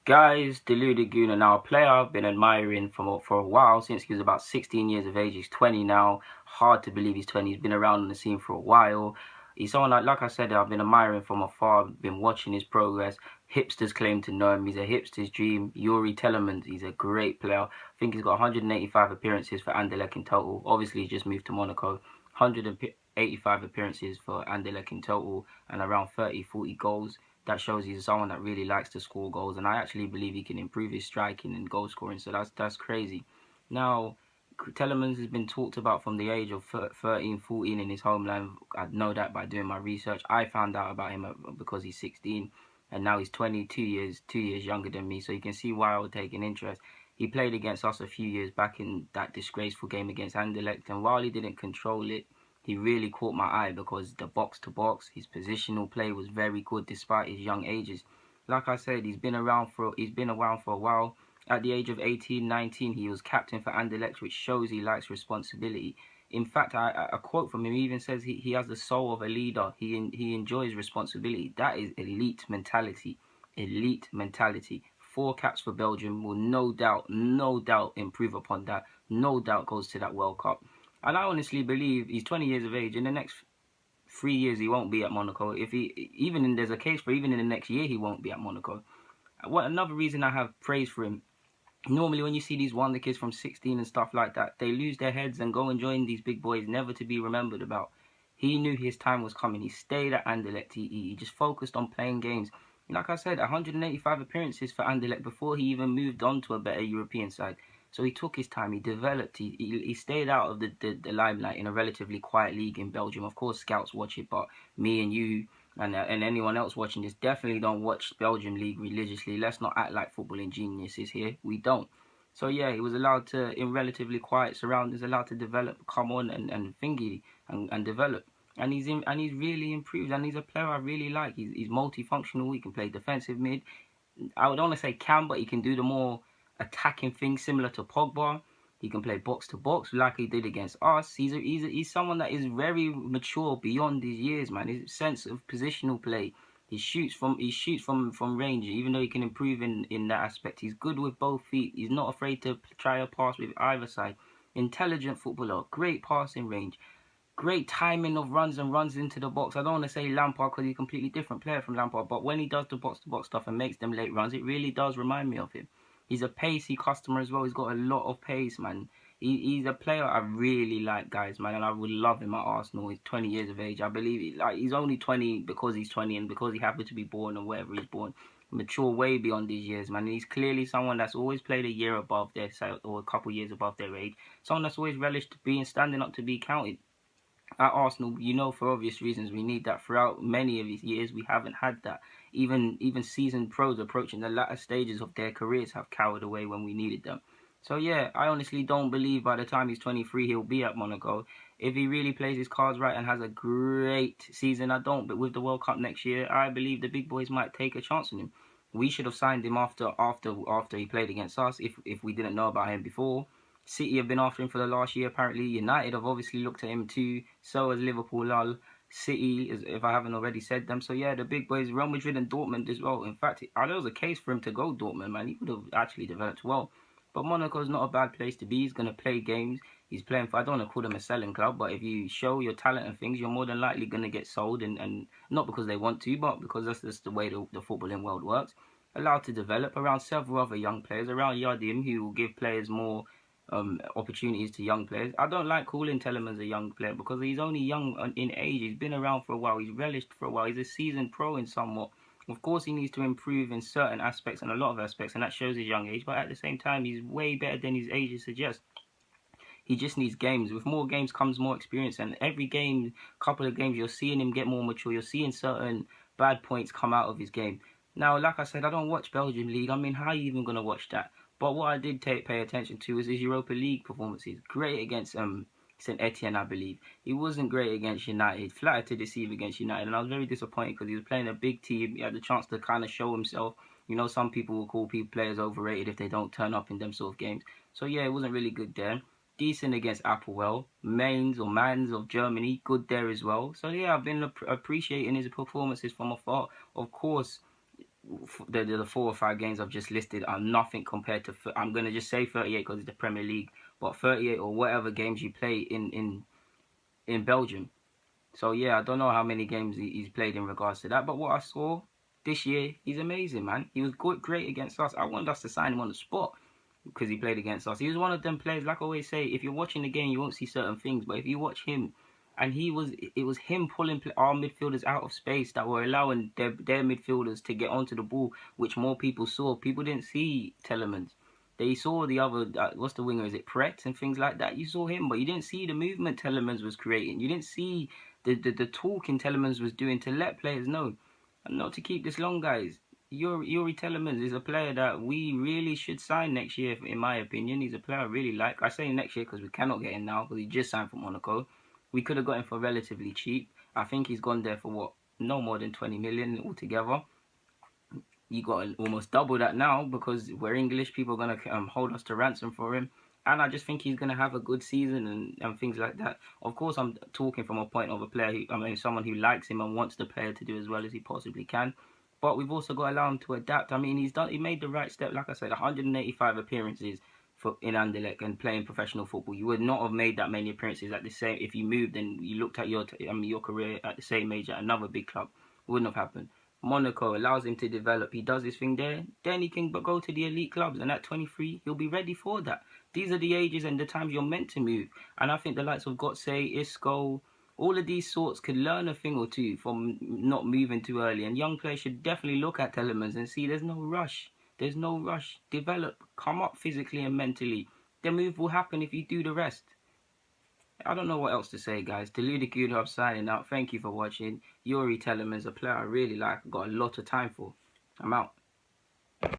Guys, deluded Gooner, now a player I've been admiring for a while, since he was about 16 years of age. He's 20 now. Hard to believe he's 20. He's been around on the scene for a while. He's someone like I said, I've been admiring from afar. I've been watching his progress. Hipsters claim to know him. He's a hipster's dream. Youri Tielemans, he's a great player. I think he's got 185 appearances for Anderlecht in total. Obviously, he's just moved to Monaco. 185 appearances for Anderlecht in total and around 30-40 goals. That shows he's someone that really likes to score goals, and I actually believe he can improve his striking and goal scoring. So that's crazy. Now, Telemans has been talked about from the age of 13, 14 in his homeland. I know that by doing my research. I found out about him because he's 16, and now he's 20, 2 years younger than me. So you can see why I would take an interest. He played against us a few years back in that disgraceful game against Anderlecht, and while he didn't control it, he really caught my eye because the box to box, his positional play was very good despite his young ages. Like I said, he's been around for a while. At the age of 18, 19, he was captain for Anderlecht, which shows he likes responsibility. In fact, a quote from him even says he has the soul of a leader. He enjoys responsibility. That is elite mentality. Elite mentality. 4 caps for Belgium will no doubt improve upon that. No doubt goes to that World Cup. And I honestly believe he's 20 years of age. In the next 3 years, he won't be at Monaco. There's a case for even in the next year, he won't be at Monaco. Another reason I have praise for him. Normally, when you see these wonder kids from 16 and stuff like that, they lose their heads and go and join these big boys, never to be remembered about. He knew his time was coming. He stayed at Anderlecht. He just focused on playing games. Like I said, 185 appearances for Anderlecht before he even moved on to a better European side. So he took his time, he developed, he stayed out of the limelight in a relatively quiet league in Belgium. Of course, scouts watch it, but me and you and anyone else watching this definitely don't watch Belgium league religiously. Let's not act like footballing geniuses here. We don't. So yeah, he was allowed to, in relatively quiet surroundings, allowed to develop, come on and thingy and develop. And he's really improved, and he's a player I really like. He's multifunctional. He can play defensive mid. I would only say can, but he can do the more attacking things similar to Pogba. He can play box to box like he did against us. He's someone that is very mature beyond his years, man. His sense of positional play. He shoots from range, even though he can improve in that aspect. He's good with both feet. He's not afraid to try a pass with either side. Intelligent footballer, great passing range. Great timing of runs into the box. I don't want to say Lampard because he's a completely different player from Lampard, but when he does the box-to-box stuff and makes them late runs, it really does remind me of him. He's a pacey customer as well. He's got a lot of pace, man. He's a player I really like, guys, man, and I would love him at Arsenal. He's 20 years of age. I believe he's only 20 because he's 20 and because he happened to be born and wherever he's born. Mature way beyond his years, man. And he's clearly someone that's always played a year above their or a couple years above their age. Someone that's always relished being standing up to be counted. At Arsenal, for obvious reasons, we need that. Throughout many of these years, we haven't had that. Even seasoned pros approaching the latter stages of their careers have cowered away when we needed them. So yeah, I honestly don't believe by the time he's 23 he'll be at Monaco. If he really plays his cards right and has a great season, I don't. But with the World Cup next year, I believe the big boys might take a chance on him. We should have signed him after he played against us. If we didn't know about him before. City have been after him for the last year, apparently. United have obviously looked at him too. So has Liverpool, lol. City, if I haven't already said them. So yeah, the big boys, Real Madrid and Dortmund as well. In fact, there was a case for him to go Dortmund, man. He would have actually developed well. But Monaco's not a bad place to be. He's going to play games. He's playing for, I don't want to call them a selling club, but if you show your talent and things, you're more than likely going to get sold. And not because they want to, but because that's just the way the footballing world works. Allowed to develop around several other young players, around Yardim, who will give players more opportunities to young players. I don't like calling Tielemans a young player because he's only young in age. He's been around for a while. He's relished for a while. He's a seasoned pro in somewhat. Of course, he needs to improve in certain aspects and a lot of aspects, and that shows his young age. But at the same time, he's way better than his age suggests. He just needs games. With more games comes more experience, and every game, couple of games, you're seeing him get more mature. You're seeing certain bad points come out of his game. Now, like I said, I don't watch Belgium League. I mean, how are you even going to watch that? But what I did pay attention to was his Europa League performances. Great against St Etienne, I believe. He wasn't great against United. Flattered to deceive against United. And I was very disappointed because he was playing a big team. He had the chance to kind of show himself. Some people will call players overrated if they don't turn up in them sort of games. So yeah, it wasn't really good there. Decent against Applewell. Mainz of Germany. Good there as well. So yeah, I've been appreciating his performances from afar. Of course, the 4 or 5 games I've just listed are nothing compared to. I'm gonna just say 38 because it's the Premier League, but 38 or whatever games you play in Belgium. So yeah, I don't know how many games he's played in regards to that, but what I saw this year, he's amazing, man. He was great against us. I wanted us to sign him on the spot because he played against us. He was one of them players, like I always say, if you're watching the game, you won't see certain things, but if you watch him, and it was him pulling our midfielders out of space that were allowing their midfielders to get onto the ball, which more people saw. People didn't see Telemans. They saw the other, what's the winger? Is it Pret and things like that? You saw him, but you didn't see the movement Telemans was creating. You didn't see the talking Telemans was doing to let players know. And not to keep this long, guys. Youri Tielemans is a player that we really should sign next year, in my opinion. He's a player I really like. I say next year because we cannot get him now because he just signed for Monaco. We could have got him for relatively cheap. I think he's gone there for what? No more than 20 million altogether. You got almost double that now because we're English. People are going to hold us to ransom for him. And I just think he's going to have a good season and things like that. Of course, I'm talking from a point of a player, someone who likes him and wants the player to do as well as he possibly can. But we've also got to allow him to adapt. I mean, he made the right step. Like I said, 185 appearances in Anderlecht and playing professional football. You would not have made that many appearances at the same if you moved and you looked at your career at the same age at another big club. It wouldn't have happened. Monaco allows him to develop. He does his thing there. Then he can go to the elite clubs. And at 23, he'll be ready for that. These are the ages and the times you're meant to move. And I think the likes of Gotze, Isco, all of these sorts could learn a thing or two from not moving too early. And young players should definitely look at Tielemans and see there's no rush. There's no rush. Develop. Come up physically and mentally. The move will happen if you do the rest. I don't know what else to say, guys. Deluded Kudo, I'm signing out. Thank you for watching. Youri Tielemans, a player I really like. I've got a lot of time for. I'm out.